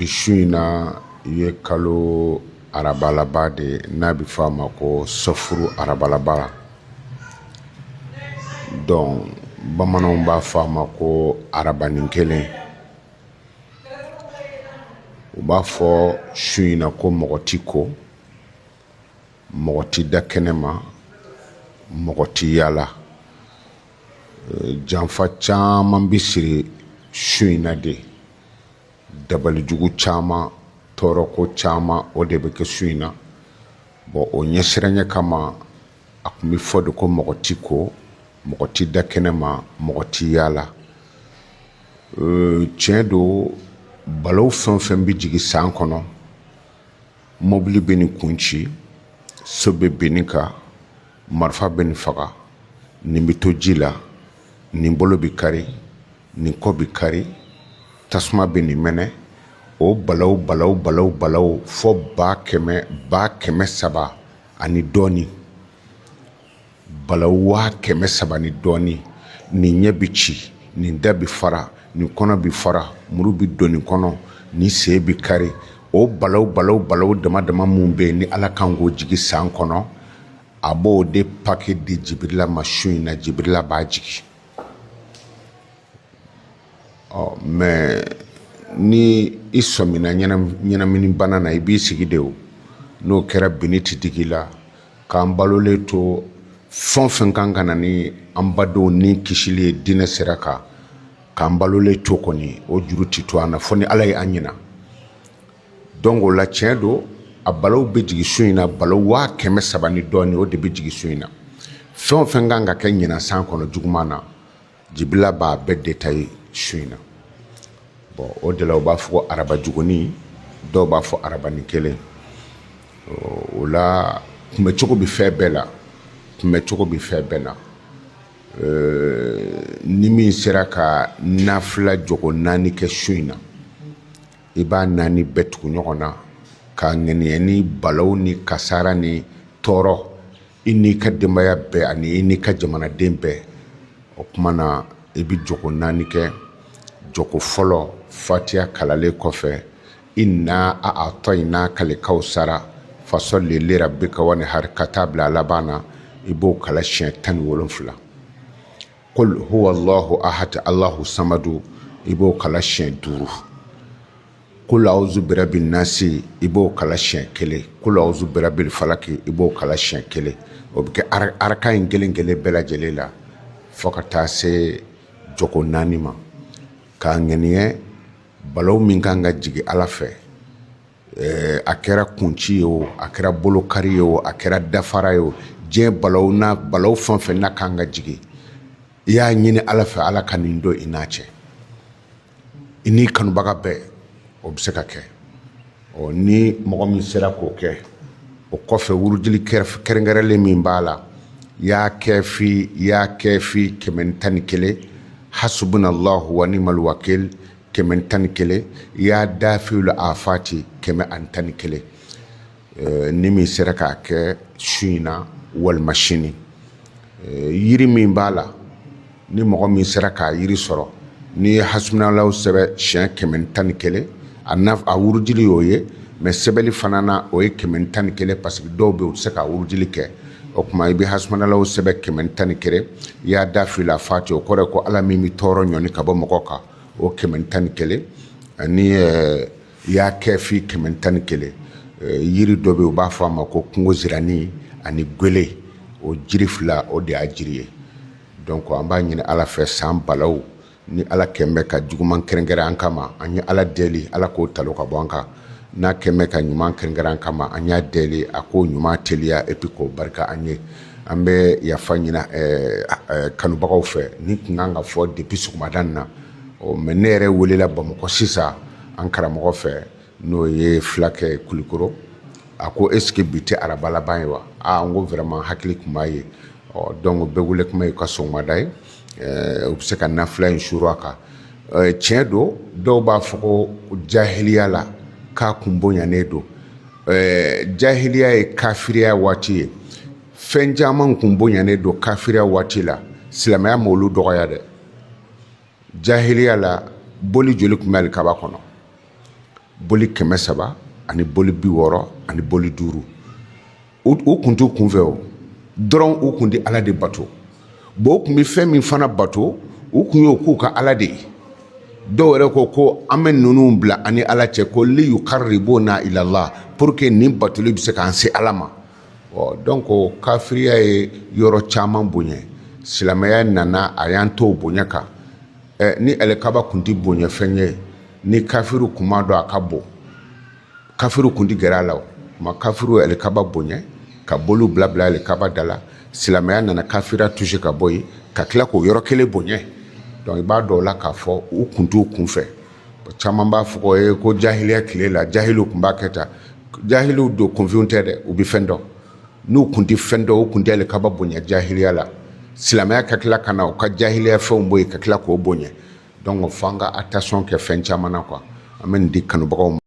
Bisu in na ye kalo arabalaba de n'a bɛ fɔ a ma ko sɔfuru arabalaba. Donc bamananw b'a fɔ a ma ko arabanin kelen. U b'a fɔ su in na ko mɔgɔ ti ko, mɔgɔ ti da kɛnɛ ma, mɔgɔ ti yaala. Janfa caman bi siri su in na de. Dabalijugu caman, tɔɔrɔko caman o de bɛ kɛ su in na. Bon o ɲɛsiranɲɛ kama a tun bɛ fɔ de ko mɔgɔ ti ko, mɔgɔ ti da kɛnɛ ma, mɔgɔ ti yaala. Tiɲɛ don balawu fɛn o fɛn bɛ jigin san kɔnɔ, mobili bɛ nin kun ci, so bɛ bin nin kan, marifa bɛ nin faga, nin bɛ to ji la, nin bolo bɛ kari, nin kɔ bɛ kari, tasuma bɛ nin mɛnɛ. O balawu fo 100,000 ani dɔɔni. Balawu 100,000 ni dɔɔni. Nin ɲɛ bɛ ci, nin da bɛ fara, nin kɔnɔ bɛ fara, muru bɛ don nin kɔnɔ, nin sen bɛ kari. O balawu dama mun bɛ yen ni Ala kan k'o jigi san kɔnɔ, a b'o de pake di Jibirila ma su in na, Jibirila b'a jigi. Mais ni i sɔmina ɲɛnamini bana na i b'i sigi de o. N'o kɛra bini ti digi la, k'an balolen to fɛn o fɛn kan ka na ni an badenw ni kisili ye diinɛ sira kan, k'an balolen to kɔni o juru ti to an na fo ni Ala ye an ɲina. Donc o la tiɲɛ don a balawu bɛ jigi su in na, balawu 100,000 ni dɔɔni o de bɛ jigi su in na. Fɛn o fɛn kan ka kɛ ɲina san kɔnɔ juguman na, Jibirila b'a bɛɛ détaillé su in na. Bon o de la u b'a fɔ ko araba juguni, dɔw b'a fɔ arabanin kelen. O la kunbɛcogo bɛ fɛn bɛɛ la, kunbɛcogo bɛ fɛn bɛɛ la. Ni min sera ka nafila jogo 4 kɛ su in na, i b'a 4 bɛɛ tugu ɲɔgɔn na ka ŋɛniɲɛ ni balawu ni kasara ni tɔɔrɔ i n'i ka denbaya bɛɛ ani i n'i ka jamanaden bɛɛ. O tuma na i bɛ jogo 4 kɛ. Jogo fɔlɔ Fatiha kalalen kɔfɛ, inna a'atainaka al-kawsara fasalli li rabbika wanhar ka taa bila laban na, i b'o kala siɲɛ 17. Qul huwa Allahu ahad Allahu samadu, i b'o kala siɲɛ 5. Qul a'udhu birabbin nasi, i b'o kala siɲɛ 1. Qul a'udhu birabbil falaki, i b'o kala siɲɛ 1. O bɛ kɛ araka in kelen bɛɛ lajɛlen la fo ka taa se jogo 4 ma. K'a ŋɛniɲɛ balawu min kan ka jigi Ala fɛ, a kɛra kunci ye o, a kɛra bolokari ye o, a kɛra dafara ye o, diɲɛ balawu fɛn o fɛn n'a kan ka jigi, i y'a ɲini Ala fɛ Ala ka nin don i n'a cɛ. I n'i kanubaga bɛɛ o bɛ se ka kɛ. Ni mɔgɔ min sera k'o kɛ, o kɔfɛ wurudili kɛrɛnkɛrɛnlen min b'a la, i y'a kɛ fi 111, hasbunallahu wa ni'mal wakil 111, i y'a dafiul afati 111. Ni min sera k'a kɛ su in na walima sini. Yiri min b'a la, ni mɔgɔ min sera k'a yiri sɔrɔ, ni ye hasbunallahu sɛbɛ siɲɛ 111, a wurudili y'o ye, mais sɛbɛli fana na o ye 111 parce que dɔw bɛ u tɛ se ka wurudili kɛ. O kuma i bɛ hasbunallahu sɛbɛ 111, i y'a dafiul afati, o kɔrɔ ye ko Ala min bɛ tɔɔrɔ ɲɔni ka bɔ mɔgɔ kan, o 111, ani i y'a kɛ fi 111. Yiri dɔ bɛ yen u b'a fɔ a ma ko kungo zirani ani gwele, o jiri 2 o de y'a jiri ye. Donc an b'a ɲini Ala fɛ san balawu ni Ala kɛn bɛ ka juguman kɛrɛnkɛrɛn an kama, an ye Ala deli Ala k'o talo ka bɔ an kan. N'a kɛn bɛ ka ɲuman kɛrɛnkɛrɛn an kama, an y'a deli a k'o ɲuman teliya et puis k'o barika an ye. An bɛ yafa ɲini kanubagaw fɛ, ni tun kan ka fɔ depuis sɔgɔmada na, mais ne yɛrɛ welela Bamakɔ sisan an karamɔgɔ fɛ n'o ye Fulakɛ Kulikoro, a ko est-ce que bi tɛ araba laban ye wa? N ko vraiment hakili tun b'a ye. Donc bɛɛ wele kuma ye ka sɔgɔmada ye, u bɛ se ka nafila in suru a kan. Tiɲɛ don dɔw b'a fɔ ko jahiliya la k'a kun bonyanen don. Jahiliya ye kafiriya waati ye. Fɛn caman kun bonyanen don kafiriya waati la, silamɛya m'olu dɔgɔya dɛ. Jahiliya la boli joli tun bɛ alikaba kɔnɔ. boli 300 ani boli 60 ani boli 5 o kun t'u kun fɛ o dɔrɔn u kun di Ala de bato bon u kun bɛ fɛn min fana bato u kun y'o k'u ka Ala de ye dɔw yɛrɛ ko an bɛ ninnu bila ani Ala cɛ ko li yukarribuna ila Allah pour que nin batoli bɛ se k'an se Ala ma donc kafiriya ye yɔrɔ caman bonya silamɛya nana a y'an to bonya kan ni alikaba kun ti bonya fɛn ye ni kafiru kun ma dɔn a ka bon kafiru kun ti gɛrɛ a la o ma kafiru alikaba bonya ka bolu bila alikaba da la silamɛya nana kafira touché ka bɔ yen ka tila k'o yɔrɔ kelen bonya donc i b'a dɔn o la k'a fɔ u kun t'u kun fɛ caman b'a fɔ ko jahiliya tile la jahiliw kun b'a kɛ tan jahiliw don kunfinw tɛ dɛ u bɛ fɛn dɔn n'u kun ti fɛn dɔn u kun tɛ alikaba bonya jahiliya la silamɛya ka tila ka na u ka jahiliya fɛnw bɔ yen ka tila k'o bonya donc f'an ka attention kɛ fɛn caman na quoi an bɛ nin di kanubagaw ma